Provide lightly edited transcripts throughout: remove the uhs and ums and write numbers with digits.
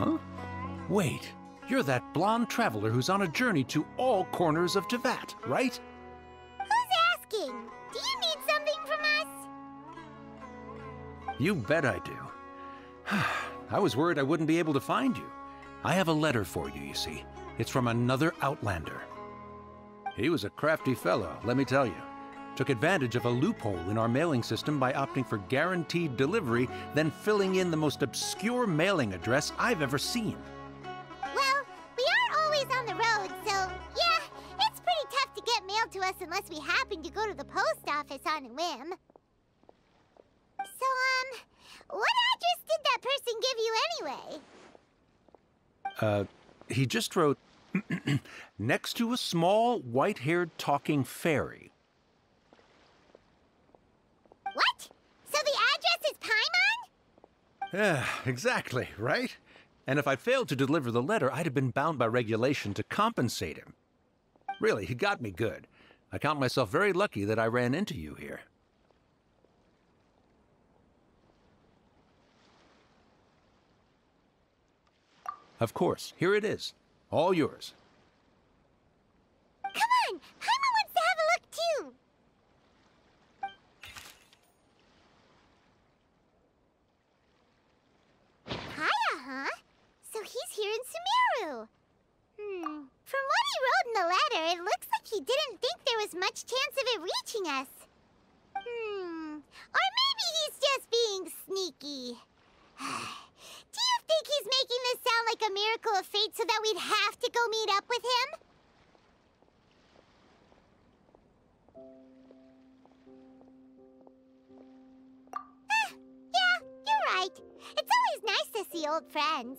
Huh? Wait, you're that blonde traveler who's on a journey to all corners of Teyvat, right? Who's asking? Do you need something from us? You bet I do. I was worried I wouldn't be able to find you. I have a letter for you, you see. It's from another Outlander. He was a crafty fellow, let me tell you. Took advantage of a loophole in our mailing system by opting for guaranteed delivery, then filling in the most obscure mailing address I've ever seen. Well, we aren't always on the road, so yeah, it's pretty tough to get mail to us unless we happen to go to the post office on a whim. So, what address did that person give you anyway? He just wrote, next to a small, white-haired talking fairy. What? So the address is Paimon? Yeah, exactly, right? And if I failed to deliver the letter, I'd have been bound by regulation to compensate him. Really, he got me good. I count myself very lucky that I ran into you here. Of course, here it is. All yours. Come on! Paimon wants to have a look too! Kaya, huh? So he's here in Sumeru. From what he wrote in the letter, it looks like he didn't think there was much chance of it reaching us. Or maybe he's just being sneaky. Do you think he's making this sound like a miracle of fate so that we'd have to go meet up with him? Yeah, you're right. It's always nice to see old friends.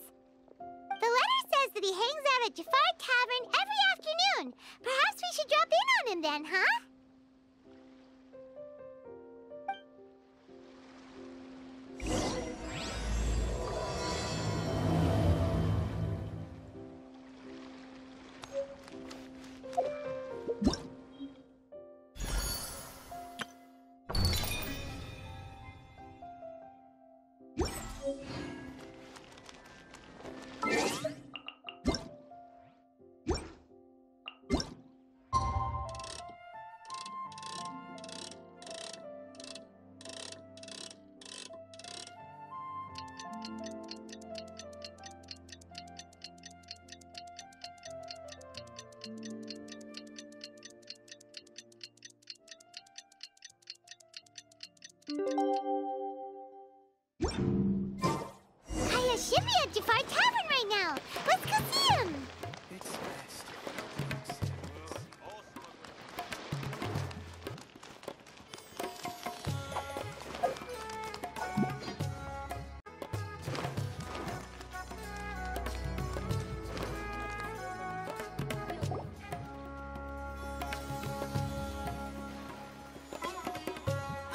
The letter says that he hangs out at Jafar Tavern every afternoon. Perhaps we should drop in on him then, huh? Kaya should be at Jafar Tavern right now. Let's go see him.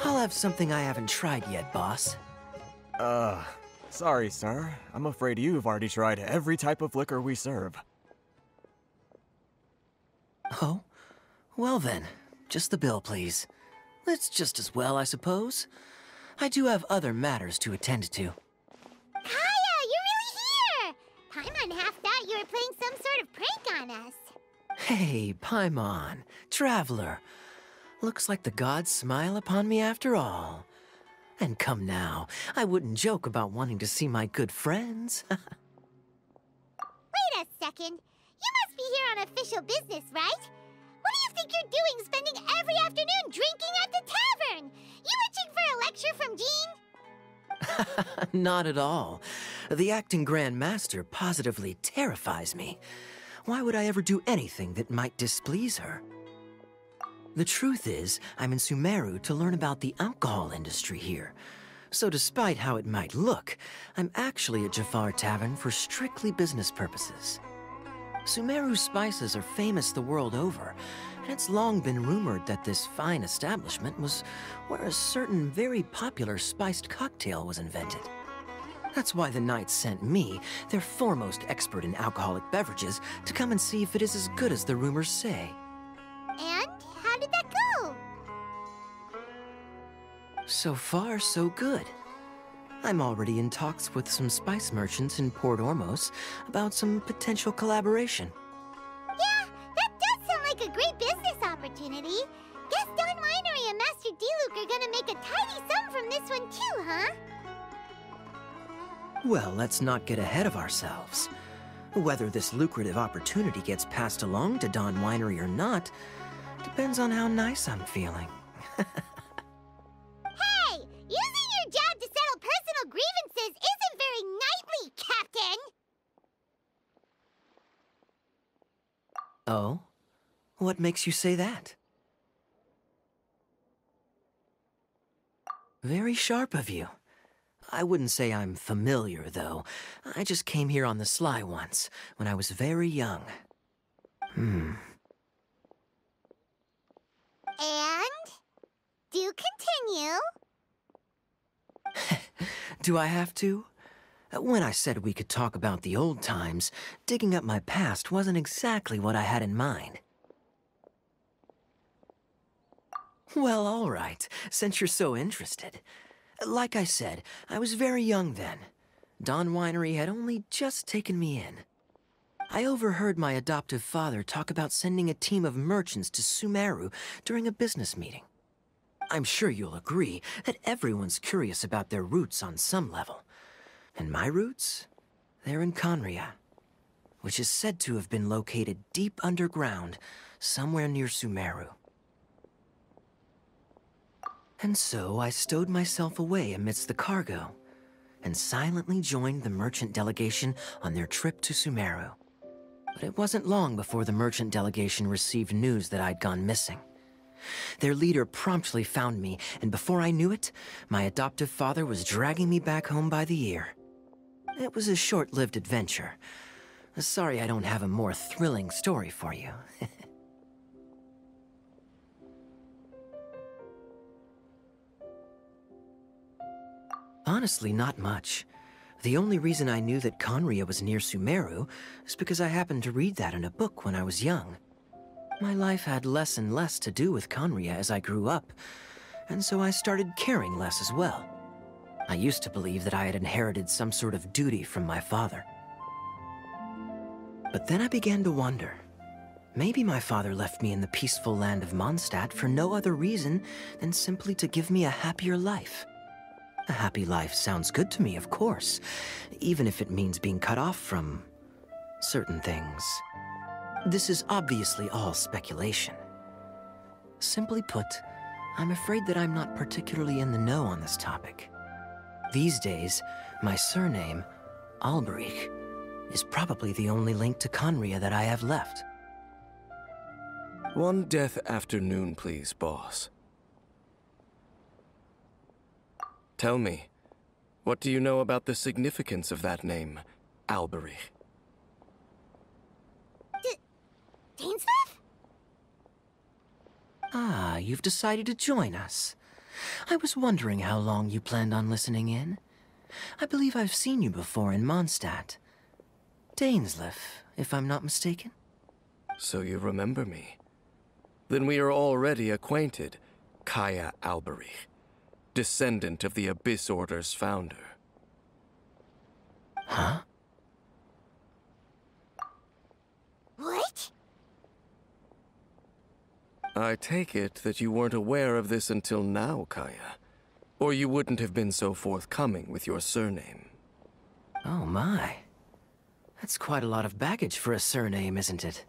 I'll have something I haven't tried yet, boss. Sorry, sir. I'm afraid you've already tried every type of liquor we serve. Oh? Well then, just the bill, please. That's just as well, I suppose. I do have other matters to attend to. Kaya, you're really here! Paimon half thought you were playing some sort of prank on us. Hey, Paimon, traveler. Looks like the gods smile upon me after all. And come now, I wouldn't joke about wanting to see my good friends. Wait a second. You must be here on official business, right? What do you think you're doing spending every afternoon drinking at the tavern? You itching for a lecture from Jean? Not at all. The acting Grand Master positively terrifies me. Why would I ever do anything that might displease her? The truth is, I'm in Sumeru to learn about the alcohol industry here. So despite how it might look, I'm actually at Jafar Tavern for strictly business purposes. Sumeru spices are famous the world over, and it's long been rumored that this fine establishment was where a certain very popular spiced cocktail was invented. That's why the Knights sent me, their foremost expert in alcoholic beverages, to come and see if it is as good as the rumors say. And how did that go? So far, so good. I'm already in talks with some spice merchants in Port Ormos about some potential collaboration. Yeah, that does sound like a great business opportunity. Guess Don Winery and Master Diluc are gonna make a tidy sum from this one too, huh? Well, let's not get ahead of ourselves. Whether this lucrative opportunity gets passed along to Don Winery or not depends on how nice I'm feeling. Hey, using your job to settle personal grievances isn't very knightly, Captain! Oh? What makes you say that? Very sharp of you. I wouldn't say I'm familiar, though. I just came here on the sly once, when I was very young. And? Do continue. Do I have to? When I said we could talk about the old times, digging up my past wasn't exactly what I had in mind. Well, all right, since you're so interested. Like I said, I was very young then. Don Winery had only just taken me in. I overheard my adoptive father talk about sending a team of merchants to Sumeru during a business meeting. I'm sure you'll agree that everyone's curious about their roots on some level. And my roots? They're in Conria, which is said to have been located deep underground, somewhere near Sumeru. And so I stowed myself away amidst the cargo, and silently joined the merchant delegation on their trip to Sumeru. But it wasn't long before the merchant delegation received news that I'd gone missing. Their leader promptly found me, and before I knew it, my adoptive father was dragging me back home by the ear. It was a short-lived adventure. Sorry I don't have a more thrilling story for you. Honestly, not much. The only reason I knew that Conria was near Sumeru is because I happened to read that in a book when I was young. My life had less and less to do with Conria as I grew up, and so I started caring less as well. I used to believe that I had inherited some sort of duty from my father. But then I began to wonder. Maybe my father left me in the peaceful land of Mondstadt for no other reason than simply to give me a happier life. A happy life sounds good to me, of course, even if it means being cut off from certain things. This is obviously all speculation. Simply put, I'm afraid that I'm not particularly in the know on this topic. These days, my surname, Alberich, is probably the only link to Conria that I have left. One death afternoon, please, boss. Tell me, what do you know about the significance of that name, Alberich? Dainsleif? Ah, you've decided to join us. I was wondering how long you planned on listening in. I believe I've seen you before in Mondstadt. Dainsleif, if I'm not mistaken. So you remember me. Then we are already acquainted, Kaya Alberich, descendant of the Abyss Order's founder. Huh? What? I take it that you weren't aware of this until now, Kaya. Or you wouldn't have been so forthcoming with your surname. Oh my. That's quite a lot of baggage for a surname, isn't it?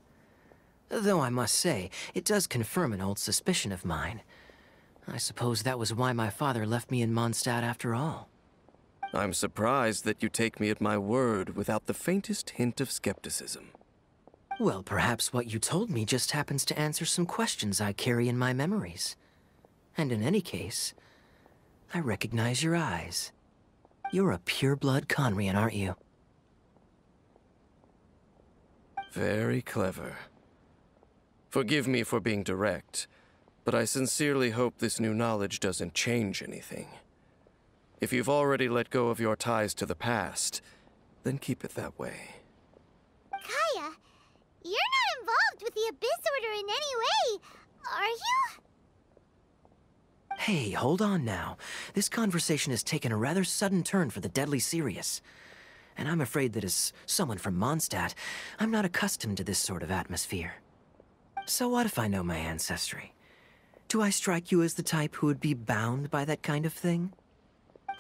Though I must say, it does confirm an old suspicion of mine. I suppose that was why my father left me in Mondstadt after all. I'm surprised that you take me at my word without the faintest hint of skepticism. Well, perhaps what you told me just happens to answer some questions I carry in my memories. And in any case, I recognize your eyes. You're a pure-blood Conrian, aren't you? Very clever. Forgive me for being direct, but I sincerely hope this new knowledge doesn't change anything. If you've already let go of your ties to the past, then keep it that way. Kaya, you're not involved with the Abyss Order in any way, are you? Hey, hold on now. This conversation has taken a rather sudden turn for the deadly serious. And I'm afraid that as someone from Mondstadt, I'm not accustomed to this sort of atmosphere. So what if I know my ancestry? Do I strike you as the type who would be bound by that kind of thing?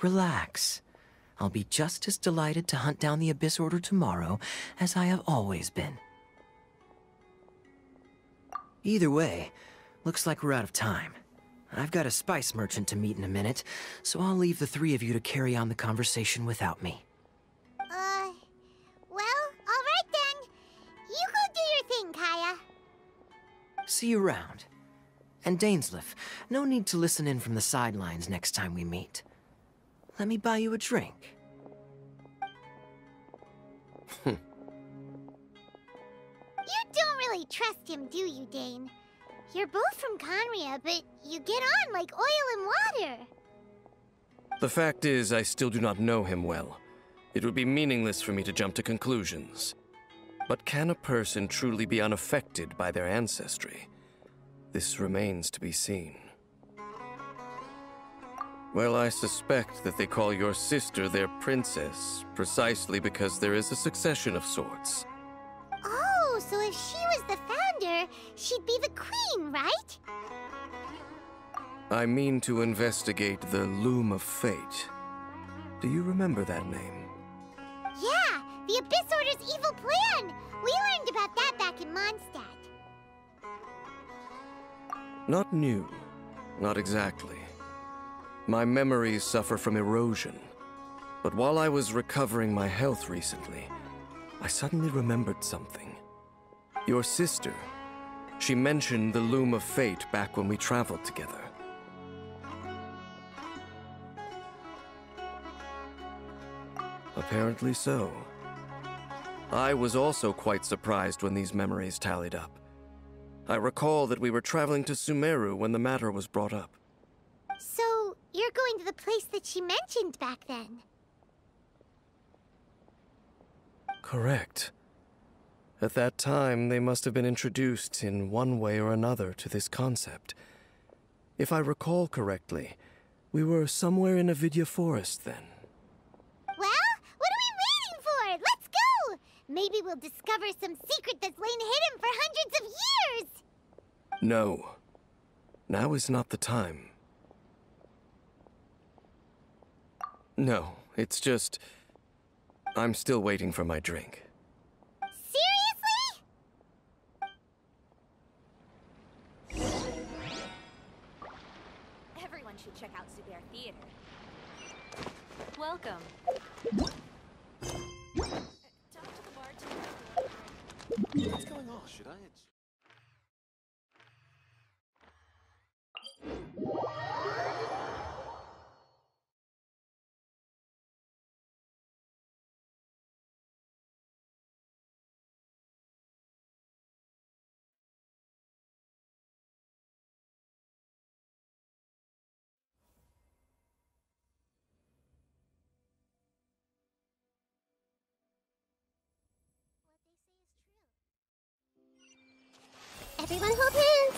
Relax. I'll be just as delighted to hunt down the Abyss Order tomorrow as I have always been. Either way, looks like we're out of time. I've got a spice merchant to meet in a minute, so I'll leave the three of you to carry on the conversation without me. Well, alright then. You go do your thing, Kaya. See you around. And Dainsleif, no need to listen in from the sidelines next time we meet. Let me buy you a drink. You don't really trust him, do you, Dane? You're both from Conria, but you get on like oil and water. The fact is, I still do not know him well. It would be meaningless for me to jump to conclusions. But can a person truly be unaffected by their ancestry? This remains to be seen. Well, I suspect that they call your sister their princess, precisely because there is a succession of sorts. Oh, so if she was the founder, she'd be the queen, right? I mean to investigate the Loom of Fate. Do you remember that name? Yeah, the Abyss Order's evil plan! We learned about that back in Mondstadt. Not new. Not exactly. My memories suffer from erosion. But while I was recovering my health recently, I suddenly remembered something. Your sister. She mentioned the Loom of Fate back when we traveled together. Apparently so. I was also quite surprised when these memories tallied up. I recall that we were traveling to Sumeru when the matter was brought up. So, you're going to the place that she mentioned back then? Correct. At that time, they must have been introduced in one way or another to this concept. If I recall correctly, we were somewhere in Avidya Forest then. Well, what are we waiting for? Let's go! Maybe we'll discover some secret that's lain hidden for hundreds of years! No. Now is not the time. No, it's just... I'm still waiting for my drink. Seriously? Everyone should check out Zubair Theater. Welcome. Talk to the bartender. What's going on? Should I? Everyone hold hands!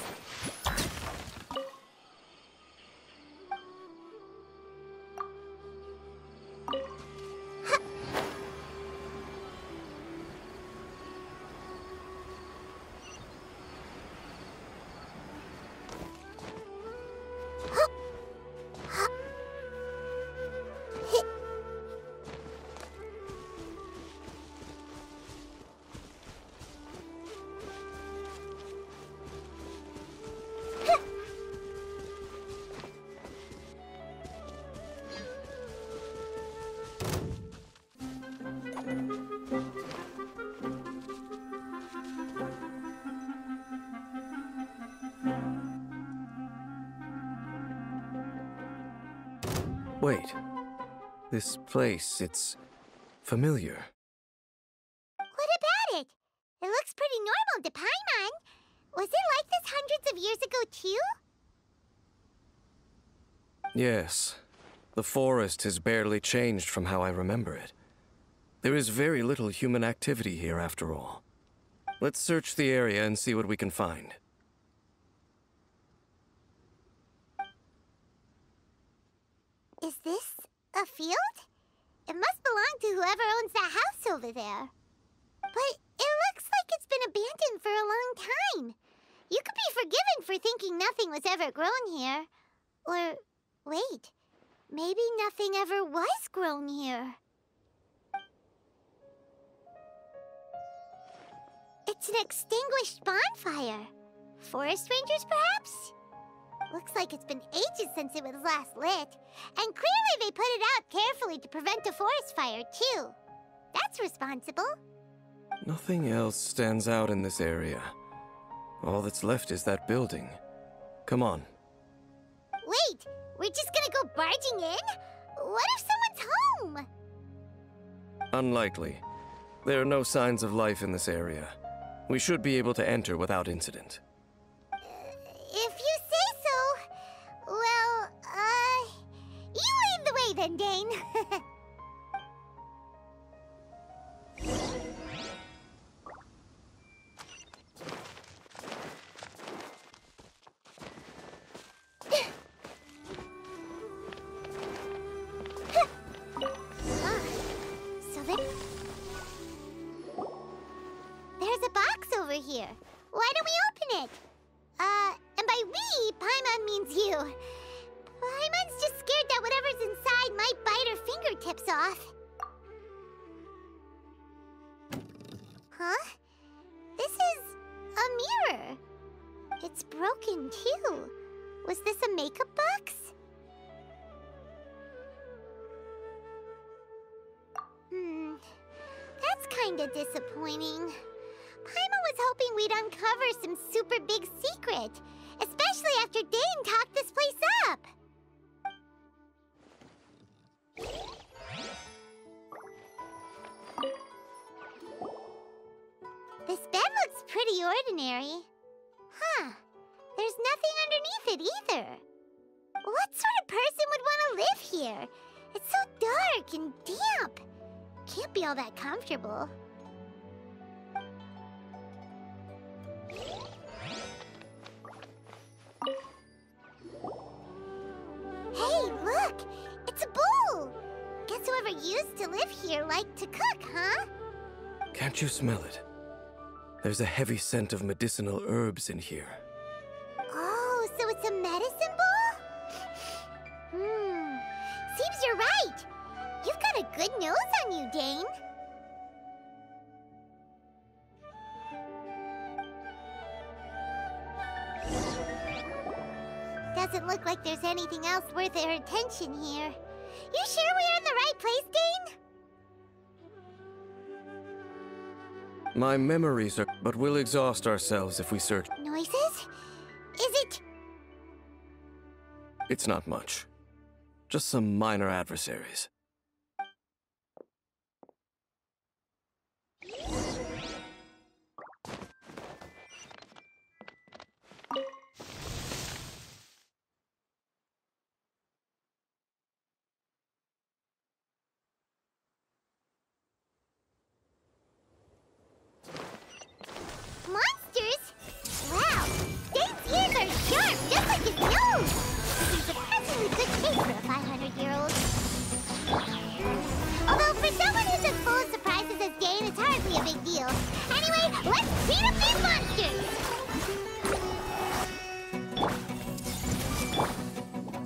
Wait. This place, it's familiar. What about it? It looks pretty normal to Paimon. Was it like this hundreds of years ago, too? Yes. The forest has barely changed from how I remember it. There is very little human activity here, after all. Let's search the area and see what we can find. Is this a field? It must belong to whoever owns that house over there. But it looks like it's been abandoned for a long time. You could be forgiven for thinking nothing was ever grown here. Or, wait, maybe nothing ever was grown here. It's an extinguished bonfire. Forest rangers, perhaps? Looks like it's been ages since it was last lit. And clearly they put it out carefully to prevent a forest fire, too. That's responsible. Nothing else stands out in this area. All that's left is that building. Come on. Wait, we're just gonna go barging in? What if someone's home? Unlikely. There are no signs of life in this area. We should be able to enter without incident. If you say so. Well, you lead the way then, Dane. There's a box over here. Why don't we open it? And by we, Paimon means you. Paimon's just scared that whatever's inside might bite her fingertips off. Huh? This is a mirror. It's broken, too. Was this a makeup box? That's kinda disappointing. Paimon was hoping we'd uncover some super big secret, especially after Dane talked this place up. This bed looks pretty ordinary. Huh. There's nothing underneath it either. What sort of person would want to live here? It's so dark and damp. Can't be all that comfortable. Hey, look! It's a bowl! Guess whoever used to live here liked to cook, huh? Can't you smell it? There's a heavy scent of medicinal herbs in here. Oh, so it's a medicine bowl? Seems you're right. You've got a good nose on you, Dane. Doesn't look like there's anything else worth our attention here. You sure we're in the right place, Dane? My memories are... but we'll exhaust ourselves if we search. Noises? Is it... It's not much. Just some minor adversaries. Monsters? Wow, Dane's ears are sharp, just like his nose! He's surprisingly good shape for a 500-year-old. Although for someone who's as full of surprises as Dane, it's hardly a big deal. Anyway, let's beat up these monsters!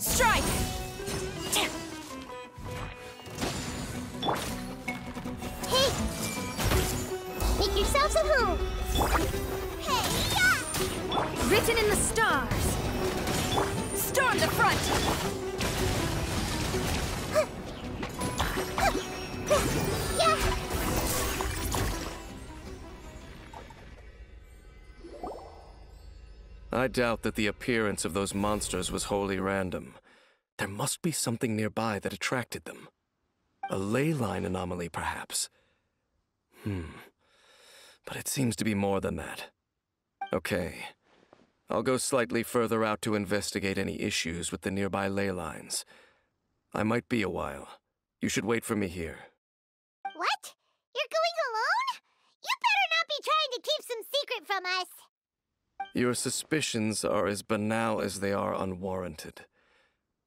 Strike! Hey! Make yourselves at home! Hey, yeah! Written in the stars. Storm the front. Yeah! I doubt that the appearance of those monsters was wholly random. There must be something nearby that attracted them. A ley line anomaly, perhaps. But it seems to be more than that. Okay. I'll go slightly further out to investigate any issues with the nearby ley lines. I might be a while. You should wait for me here. What? You're going alone? You better not be trying to keep some secret from us! Your suspicions are as banal as they are unwarranted.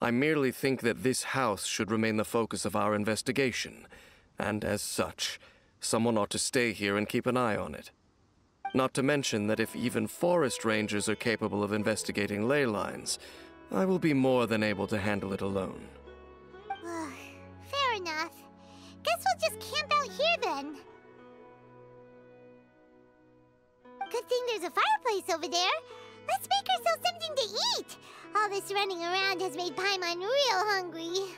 I merely think that this house should remain the focus of our investigation, and as such, someone ought to stay here and keep an eye on it. Not to mention that if even forest rangers are capable of investigating ley lines, I will be more than able to handle it alone. Fair enough. Guess we'll just camp out here then. Good thing there's a fireplace over there. Let's make ourselves something to eat. All this running around has made Paimon real hungry.